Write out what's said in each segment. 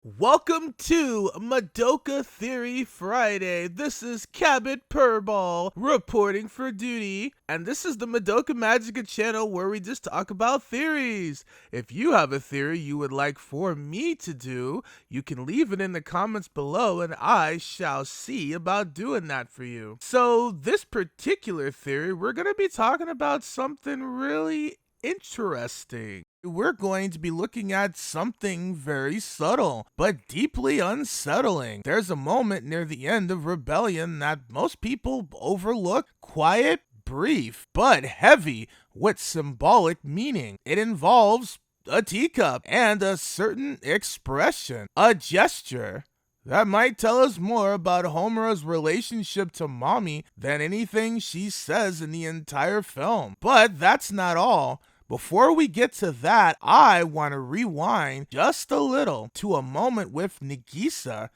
Welcome to Madoka Theory Friday. This is Cabot Purball reporting for duty, and this is the Madoka Magica channel where we just talk about theories. If you have a theory you would like for me to do, you can leave it in the comments below and I shall see about doing that for you. So this particular theory, we're going to be talking about something really interesting. We're going to be looking at something very subtle, but deeply unsettling. There's a moment near the end of Rebellion that most people overlook. Quiet, brief, but heavy with symbolic meaning. It involves a teacup and a certain expression, a gesture that might tell us more about Homura's relationship to Mami than anything she says in the entire film. But that's not all. Before we get to that, I want to rewind just a little to a moment with Nagisa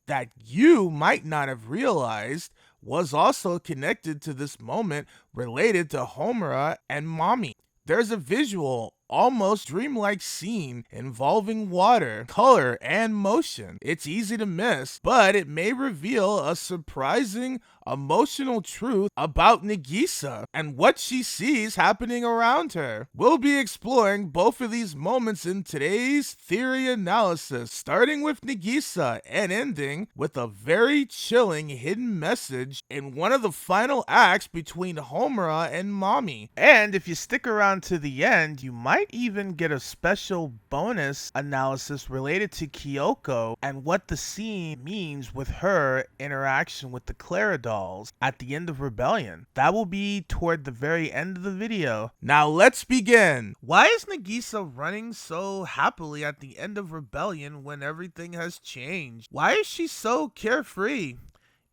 that you might not have realized was also connected to this moment related to Homura and Mami. There's a visual, almost dreamlike scene involving water, color, and motion. It's easy to miss, but it may reveal a surprising, emotional truth about Nagisa and what she sees happening around her. We'll be exploring both of these moments in today's theory analysis, starting with Nagisa and ending with a very chilling hidden message in one of the final acts between Homura and Mami. And if you stick around to the end, you might even get a special bonus analysis related to Kiyoko and what the scene means with her interaction with the Clara dolls at the end of Rebellion. That will be toward the very end of the video. Now let's begin. Why is Nagisa running so happily at the end of Rebellion when everything has changed? Why is she so carefree?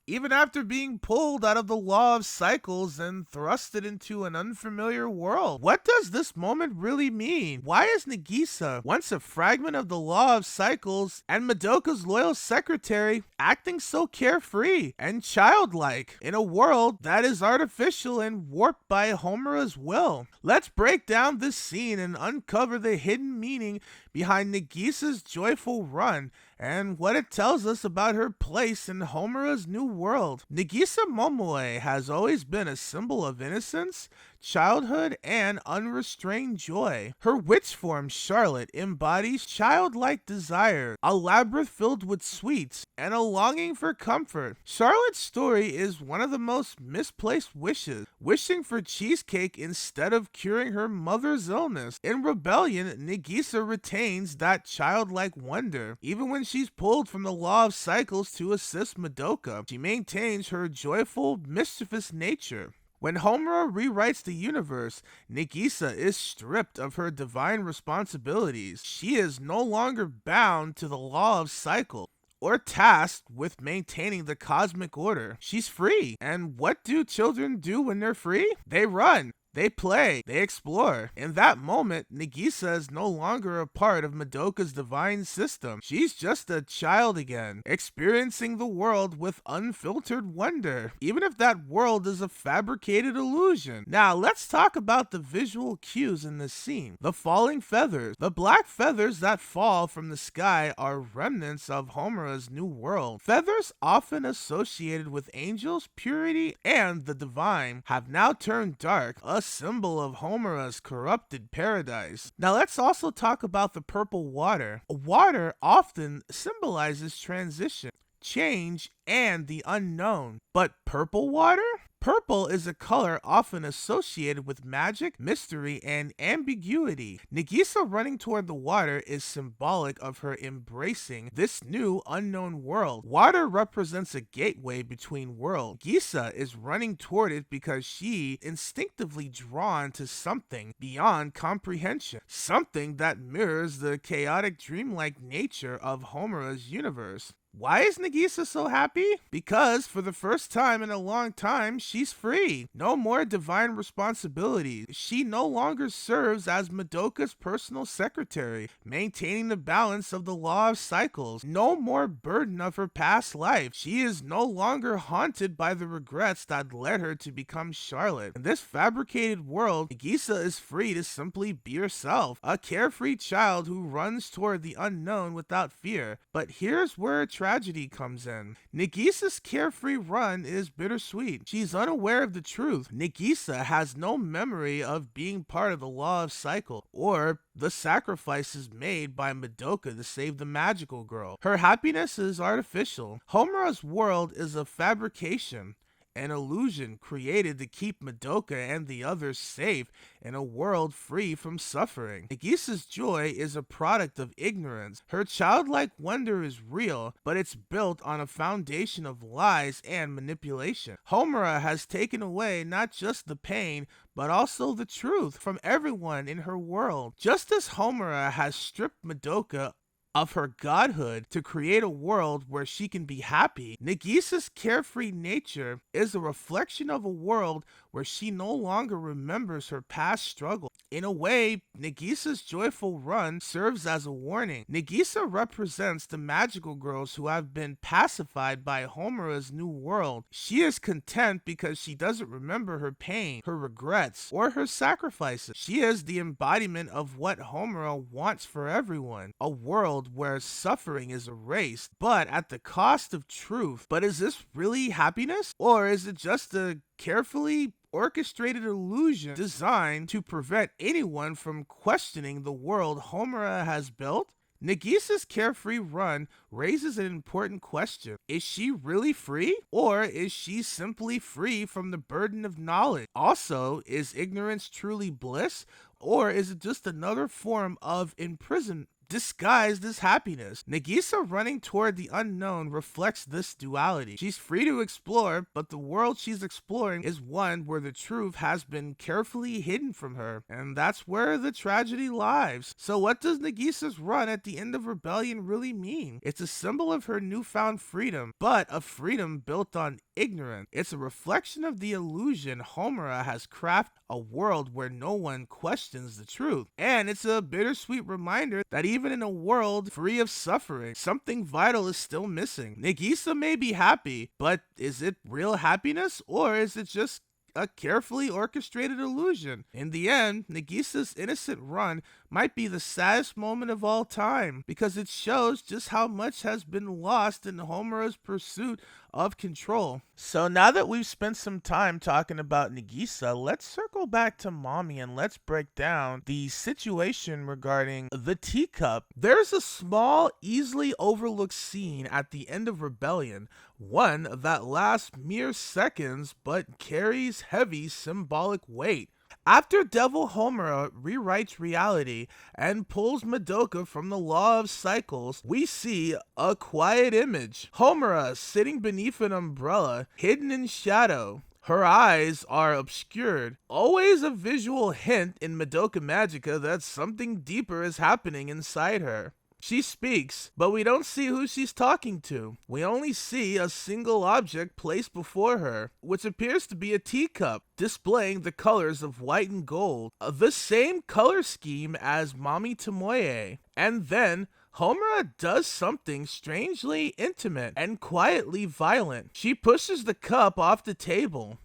Even after being pulled out of the law of cycles and thrusted into an unfamiliar world. What does this moment really mean? Why is Nagisa, once a fragment of the law of cycles and Madoka's loyal secretary, acting so carefree and childlike in a world that is artificial and warped by Homura's will? Let's break down this scene and uncover the hidden meaning behind Nagisa's joyful run and what it tells us about her place in Homura's new world. Nagisa Momoe has always been a symbol of innocence, childhood, and unrestrained joy. Her witch form, Charlotte, embodies childlike desire, a labyrinth filled with sweets, and a longing for comfort. Charlotte's story is one of the most misplaced wishes, wishing for cheesecake instead of curing her mother's illness. In Rebellion, Nagisa retains that childlike wonder. Even when she's pulled from the law of cycles to assist Madoka, she maintains her joyful, mischievous nature. When Homura rewrites the universe, Nagisa is stripped of her divine responsibilities. She is no longer bound to the law of cycle or tasked with maintaining the cosmic order. She's free. And what do children do when they're free? They run. They play, they explore. In that moment, Nagisa is no longer a part of Madoka's divine system. She's just a child again, experiencing the world with unfiltered wonder, even if that world is a fabricated illusion. Now, let's talk about the visual cues in this scene. The falling feathers. The black feathers that fall from the sky are remnants of Homura's new world. Feathers often associated with angels, purity, and the divine have now turned dark, a symbol of Homura's corrupted paradise. Now let's also talk about the purple water. Water often symbolizes transition, change, and the unknown. But purple water? Purple is a color often associated with magic, mystery, and ambiguity. Nagisa running toward the water is symbolic of her embracing this new unknown world. Water represents a gateway between worlds. Nagisa is running toward it because she instinctively drawn to something beyond comprehension, something that mirrors the chaotic dreamlike nature of Homura's universe. Why is Nagisa so happy? Because for the first time in a long time, she's free. No more divine responsibilities. She no longer serves as Madoka's personal secretary, maintaining the balance of the law of cycles. No more burden of her past life. She is no longer haunted by the regrets that led her to become Charlotte. In this fabricated world, Nagisa is free to simply be herself, a carefree child who runs toward the unknown without fear. But here's where tragedy comes in. Nagisa's carefree run is bittersweet. She's unaware of the truth. Nagisa has no memory of being part of the law of cycle or the sacrifices made by Madoka to save the magical girl. Her happiness is artificial. Homura's world is a fabrication, an illusion created to keep Madoka and the others safe in a world free from suffering. Nagisa's joy is a product of ignorance. Her childlike wonder is real, but it's built on a foundation of lies and manipulation. Homura has taken away not just the pain, but also the truth from everyone in her world. Just as Homura has stripped Madoka of her godhood to create a world where she can be happy, Nagisa's carefree nature is a reflection of a world where she no longer remembers her past struggle. In a way, Nagisa's joyful run serves as a warning. Nagisa represents the magical girls who have been pacified by Homura's new world. She is content because she doesn't remember her pain, her regrets, or her sacrifices. She is the embodiment of what Homura wants for everyone, a world where suffering is erased, but at the cost of truth. But is this really happiness? Or is it just a carefully orchestrated illusion designed to prevent anyone from questioning the world Homura has built? Nagisa's carefree run raises an important question. Is she really free? Or is she simply free from the burden of knowledge? Also, is ignorance truly bliss? Or is it just another form of imprisonment disguised as happiness? Nagisa running toward the unknown reflects this duality. She's free to explore, but the world she's exploring is one where the truth has been carefully hidden from her, and that's where the tragedy lies. So what does Nagisa's run at the end of Rebellion really mean? It's a symbol of her newfound freedom, but a freedom built on ignorance. It's a reflection of the illusion Homura has crafted, a world where no one questions the truth. And it's a bittersweet reminder that even in a world free of suffering, something vital is still missing. Nagisa may be happy, but is it real happiness, or is it just a carefully orchestrated illusion? In the end, Nagisa's innocent run might be the saddest moment of all time, because it shows just how much has been lost in Homura's pursuit of control. So now that we've spent some time talking about Nagisa, let's circle back to Mami and let's break down the situation regarding the teacup. There's a small, easily overlooked scene at the end of Rebellion, one that lasts mere seconds but carries heavy symbolic weight. After Devil Homura rewrites reality and pulls Madoka from the law of cycles, we see a quiet image. Homura sitting beneath an umbrella, hidden in shadow. Her eyes are obscured. Always a visual hint in Madoka Magica that something deeper is happening inside her. She speaks, but we don't see who she's talking to. We only see a single object placed before her, which appears to be a teacup, displaying the colors of white and gold, the same color scheme as Mami Tomoe. And then Homura does something strangely intimate and quietly violent. She pushes the cup off the table.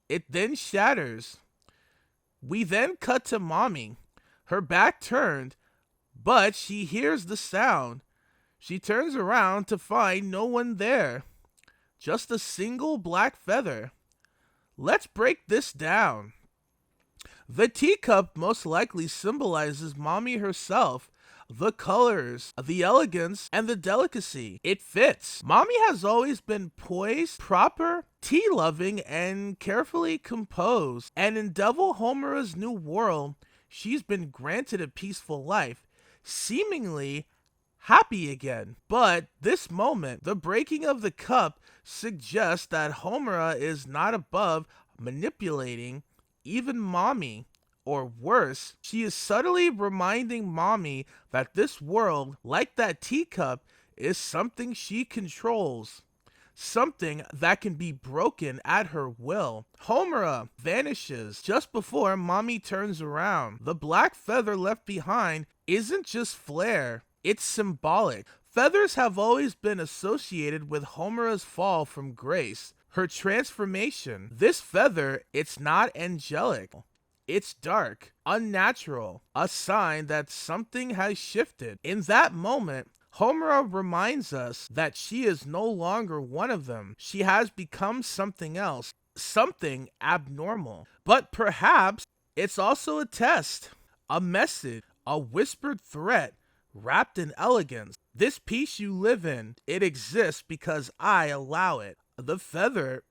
It then shatters. We then cut to Mami, her back turned, but she hears the sound. She turns around to find no one there, just a single black feather. Let's break this down. The teacup most likely symbolizes Mami herself, the colors, the elegance, and the delicacy. It fits. Mami has always been poised, proper, tea-loving, and carefully composed. And in Devil Homura's new world, she's been granted a peaceful life, seemingly happy again. But this moment, the breaking of the cup, suggests that Homura is not above manipulating even Mami. Or worse, she is subtly reminding Mami that this world, like that teacup, is something she controls, something that can be broken at her will. Homura vanishes just before Mami turns around. The black feather left behind isn't just flair, it's symbolic. Feathers have always been associated with Homura's fall from grace, her transformation. This feather, it's not angelic. It's dark, unnatural, a sign that something has shifted. In that moment, Homura reminds us that she is no longer one of them. She has become something else, something abnormal. But perhaps it's also a test, a message, a whispered threat wrapped in elegance. This peace you live in, it exists because I allow it. The feather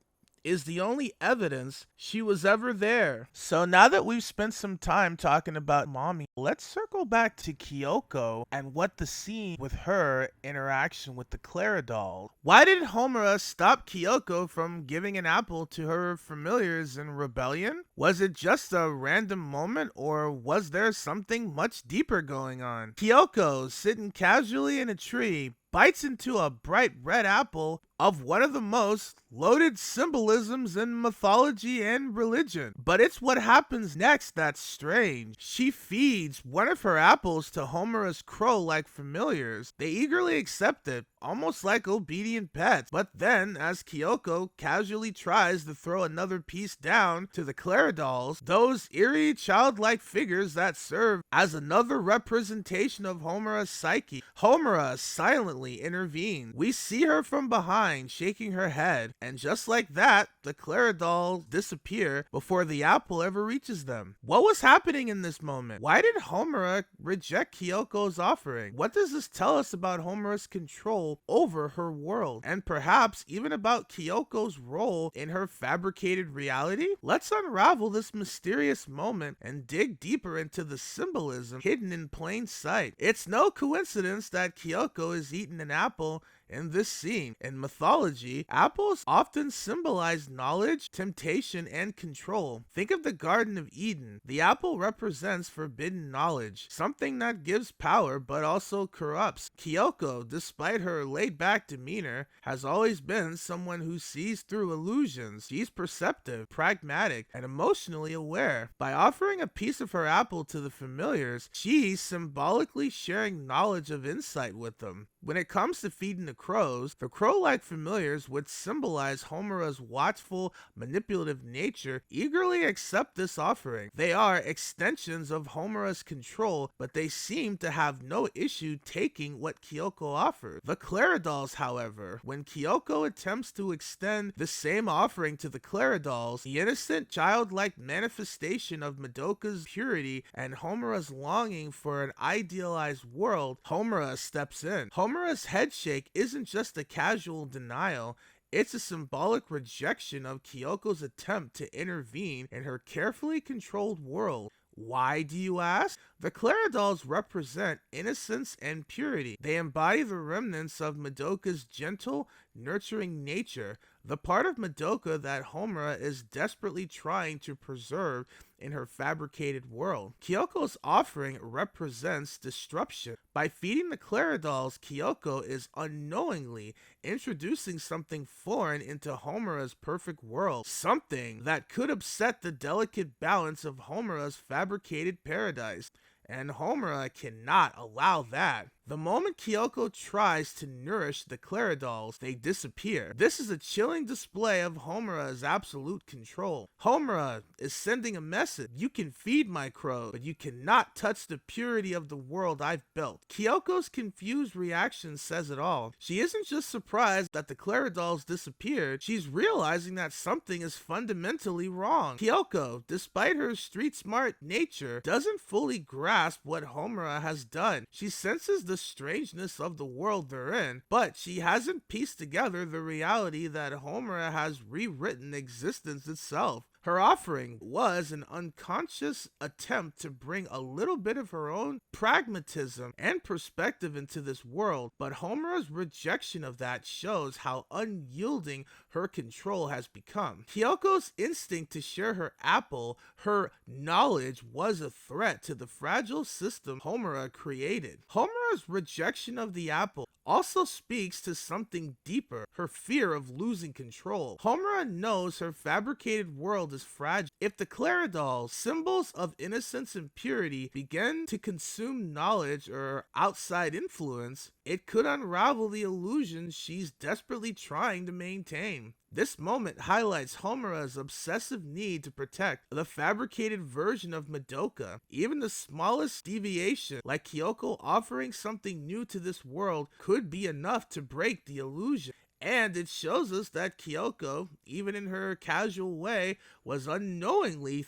is the only evidence she was ever there. So now that we've spent some time talking about Mami, let's circle back to Kyoko and what the scene with her interaction with the Clara doll. Why did Homura stop Kyoko from giving an apple to her familiars in rebellion? Was it just a random moment, or was there something much deeper going on? Kyoko, sitting casually in a tree, bites into a bright red apple of one of the most loaded symbolisms in mythology and religion. But it's what happens next that's strange. She feeds one of her apples to Homura's crow-like familiars. They eagerly accept it, almost like obedient pets. But then, as Kyoko casually tries to throw another piece down to the Clara dolls, those eerie childlike figures that serve as another representation of Homura's psyche, Homura silently intervenes. We see her from behind, shaking her head, and just like that, the Clara dolls disappear before the apple ever reaches them. What was happening in this moment? Why did Homura reject Kyoko's offering? What does this tell us about Homura's control over her world, and perhaps even about Kyoko's role in her fabricated reality? Let's unravel this mysterious moment and dig deeper into the symbolism hidden in plain sight. It's no coincidence that Kyoko is eating an apple in this scene. In mythology, apples often symbolize knowledge, temptation, and control. Think of the Garden of Eden. The apple represents forbidden knowledge, something that gives power but also corrupts. Kyoko, despite her laid-back demeanor, has always been someone who sees through illusions. She's perceptive, pragmatic, and emotionally aware. By offering a piece of her apple to the familiars, she's symbolically sharing knowledge of insight with them. When it comes to feeding the crows, the crow-like familiars, which symbolize Homura's watchful, manipulative nature, eagerly accept this offering. They are extensions of Homura's control, but they seem to have no issue taking what Kyoko offered. The Clara dolls, however, when Kyoko attempts to extend the same offering to the Clara dolls, the innocent, childlike manifestation of Madoka's purity and Homura's longing for an idealized world, Homura steps in. Homura's headshake isn't just a casual denial, it's a symbolic rejection of Kyoko's attempt to intervene in her carefully controlled world. Why, do you ask? The Clara dolls represent innocence and purity. They embody the remnants of Madoka's gentle, nurturing nature, the part of Madoka that Homura is desperately trying to preserve in her fabricated world. Kyoko's offering represents disruption. By feeding the Clara dolls, Kyoko is unknowingly introducing something foreign into Homura's perfect world, something that could upset the delicate balance of Homura's fabricated paradise. And Homura cannot allow that. The moment Kyoko tries to nourish the Clara dolls, they disappear. This is a chilling display of Homura's absolute control. Homura is sending a message. You can feed my crow, but you cannot touch the purity of the world I've built. Kyoko's confused reaction says it all. She isn't just surprised that the Clara dolls disappeared, she's realizing that something is fundamentally wrong. Kyoko, despite her street-smart nature, doesn't fully grasp what Homura has done. She senses the strangeness of the world they're in, but she hasn't pieced together the reality that Homura has rewritten existence itself. Her offering was an unconscious attempt to bring a little bit of her own pragmatism and perspective into this world, but Homura's rejection of that shows how unyielding her control has become. Kyoko's instinct to share her apple, her knowledge, was a threat to the fragile system Homura created. Homura's rejection of the apple also speaks to something deeper, her fear of losing control. Homura knows her fabricated world is fragile. If the Claridol, symbols of innocence and purity, begin to consume knowledge or outside influence, it could unravel the illusion she's desperately trying to maintain. This moment highlights Homura's obsessive need to protect the fabricated version of Madoka. Even the smallest deviation, like Kyoko offering something new to this world, could be enough to break the illusion. And it shows us that Kyoko, even in her casual way, was unknowingly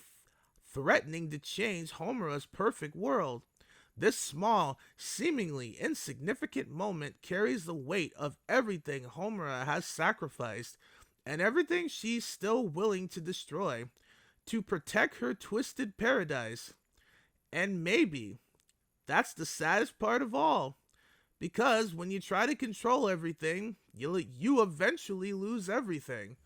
threatening to change Homura's perfect world. This small, seemingly insignificant moment carries the weight of everything Homura has sacrificed and everything she's still willing to destroy to protect her twisted paradise. And maybe that's the saddest part of all, because when you try to control everything, you eventually lose everything.